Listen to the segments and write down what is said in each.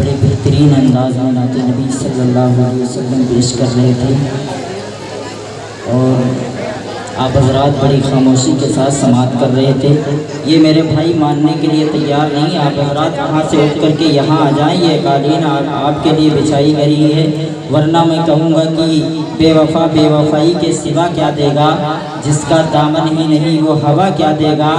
बड़े बेहतरीन अंदाज में नात नबी सल्लल्लाहु अलैहि वसल्लम पेश कर रहे थे और आप हज़रात बड़ी खामोशी के साथ समाअत कर रहे थे। ये मेरे भाई मानने के लिए तैयार नहीं। आप हज़रात वहाँ से उठ करके यहाँ आ जाएं। ये कालीन आपके लिए बिछाई गई है, वरना मैं कहूँगा कि बेवफा बेवफाई के सिवा क्या देगा, जिसका दामन ही नहीं वो हवा क्या देगा,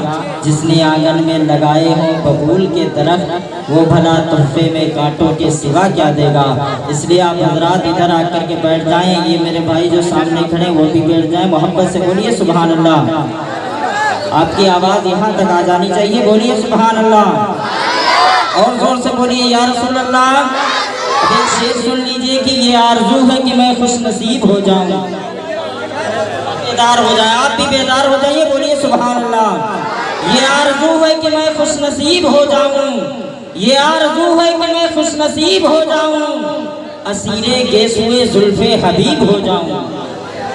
जिसने आंगन में लगाए हों बबूल के दरख्त वो भला तोहफे में कांटों के सिवा क्या देगा। इसलिए आप हज़रात इधर आकर के बैठ जाएं। ये मेरे भाई जो सामने खड़े वो भी बैठ जाएं। मोहब्बत से बोलिए सुभान अल्लाह। आपकी आवाज़ यहाँ तक आ जानी चाहिए। बोलिए सुभान अल्लाह और जोर से बोलिए या रसूल अल्लाह। एक शेर सुन लीजिए कि ये आरज़ू है कि मैं खुश नसीब हो जाऊँ। बेदार हो जाए, आप भी बेदार हो जाइए। बोलिए सुभान अल्लाह। ये आरज़ू है कि मैं खुश नसीब हो जाऊँ, ये आरज़ू है कि मैं खुश नसीब हो जाऊँ, असीरे गेसुए जुल्फ़े हबीब हो जाऊँ।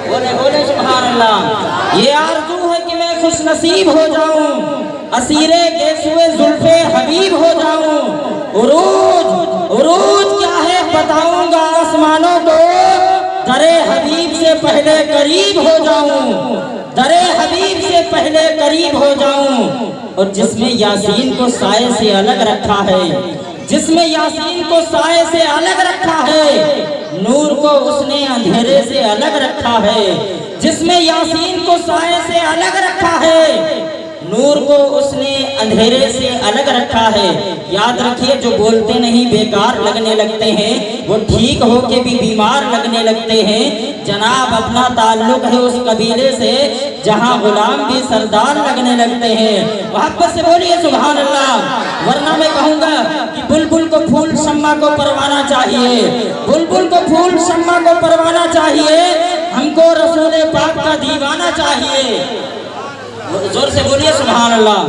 बोले बोले सुभान अल्लाह। ये आरज़ू है कि मैं खुश नसीब हो जाऊँ, असीरे गेसुए जुल्फ़े हबीब हो जाऊँ। उरूज उरूज क्या है बताऊँगा आसमानों को, दरे हबीब से पहले करीब हो जाऊँ, दरे हबीब से पहले करीब हो जाऊँ। और जिसमें यासीन को साए से अलग रखा है, जिसमें यासीन को साए से अलग रखा है, नूर को उसने अंधेरे से अलग रखा है। जिसमें यासीन को साए से अलग रखा है, नूर को उसने अंधेरे से अलग रखा है। याद रखिए जो बोलते नहीं बेकार लगने लगते हैं, वो ठीक हो के भी बीमार लगने लगते हैं। जनाब अपना ताल्लुक है उस कबीले से जहां गुलाम भी सरदार लगने लगते हैं। मोहब्बत से बोलिए सुभान अल्लाह। वरना मैं कहूँगा कि बुलबुल को फूल शम्मा को परवाना चाहिए, बुलबुल को फूल शम्मा को परवाना चाहिए, हमको रसूल पाक का दीवाना चाहिए। जोर से बोलिए सुभान अल्लाह।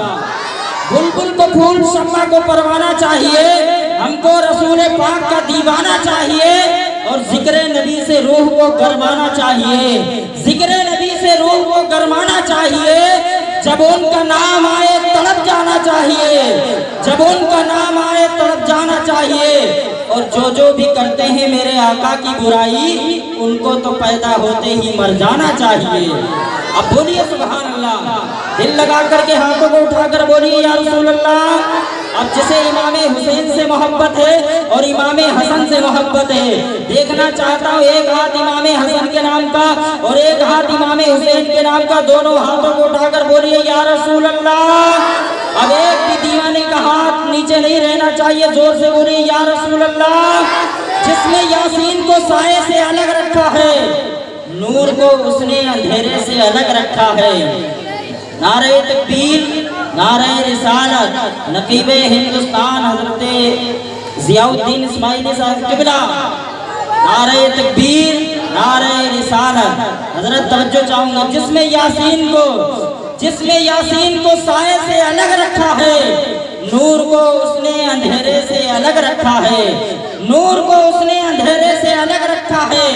बुलबुल को फूल शम्मा को परवाना चाहिए, हमको रसूल पाक का दीवाना चाहिए। और जिक्र नबी से रूह को गरमाना चाहिए, जिक्र नबी से रूह को गरमाना चाहिए। जब उनका नाम आए तड़प जाना चाहिए, जब उनका नाम आए तड़प जाना चाहिए। और जो भी करते हैं मेरे आका की बुराई, उनको तो पैदा होते ही मर जाना चाहिए। अब बोलिए सुभान अल्लाह। दिल लगा करके हाथों को उठाकर बोलिए या रसूल अल्लाह। अब जिसे इमामे हुसैन से मोहब्बत है और इमामे हसन से मोहब्बत है, देखना चाहता हूँ एक हाथ इमामे हसन के नाम का और एक हाथ इमामे हुसैन के नाम का, दोनों हाथों को उठाकर बोलिए या रसूल अल्लाह। अब एक भी दीवाने का हाथ नीचे नहीं रहना चाहिए। जोर से बोलिए या रसूल अल्लाह। जिसने यासीन को साए से अलग रखा है, नूर को उसने अंधेरे से अलग रखा है। नारे तकबीर, नारे रिसालत, नकीबे हिंदुस्तान हजरत ज़ियाउद्दीन इस्माइली साहब किबला। नारे तकबीर, नारे रिसालत। हजरत तवज्जो चाहूँगा। जिसमें यासीन को साए से अलग रखा है, नूर को उसने अंधेरे से अलग रखा है, नूर को उसने अंधेरे से अलग रखा है।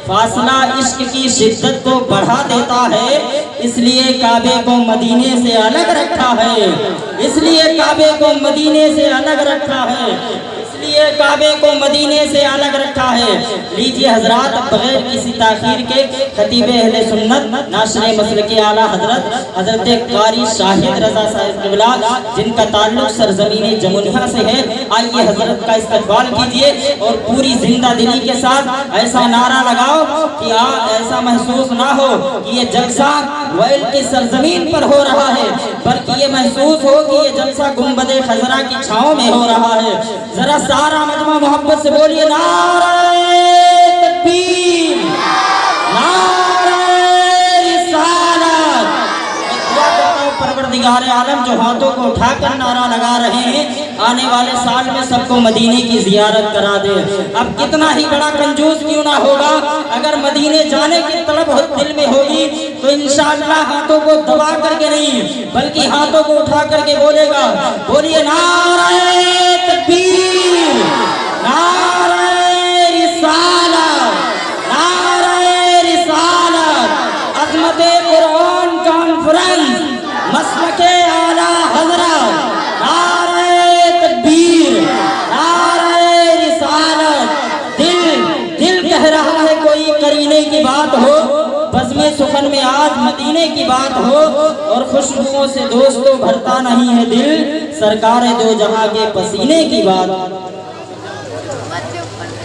फासला इश्क की शिद्दत को बढ़ा देता है, इसलिए काबे को मदीने से अलग रखा है, इसलिए काबे को मदीने से अलग रखा है, इसलिए काबे को मदीने से अलग रखा है। लीजिए हजरात, बगैर किसी ताखीर के खतीब अहले सुन्नत नाशरे मसल के आला हजरत कारी शाहिद रजा साहिब किबला, जिनका ताल्लुक सरजमीन जमुनिया से है, आइए हजरत का इस्तकबाल कीजिए और पूरी जिंदा दिली के साथ ऐसा नारा लगाओ कि ऐसा महसूस ना हो कि ये जलसा वैल की सरजमीन पर हो रहा है, बल्कि ये महसूस हो कि ये जलसा गुंबदे खजरा की छांव में हो रहा है। जरा सारा मजमा मोहब्बत से बोलिए नारे तकबीर, नारे रिसालत। परवरदिगार आलम जो हाथों को उठाकर नारा लगा रहे हैं, आने वाले साल में सबको मदीने की जियारत करा दे। अब कितना ही बड़ा कंजूस क्यों ना होगा, अगर मदीने जाने की तलब दिल में होगी तो इंशाअल्लाह हाथों को दबा करके नहीं बल्कि हाथों को उठा करके बोलेगा। बोलिए नारे तकबीर, नारे रिसालत, नारे रिसालत। अज़मते कुरान कॉन्फ्रेंस मसलके आला हज़रत, नारे तकबीर, नारे करीने की बात हो, बज़्म सुखन में आज मदीने की बात हो, और खुशबुओं से दोस्तों भरता नहीं है दिल, सरकार दो जहां के पसीने की बात।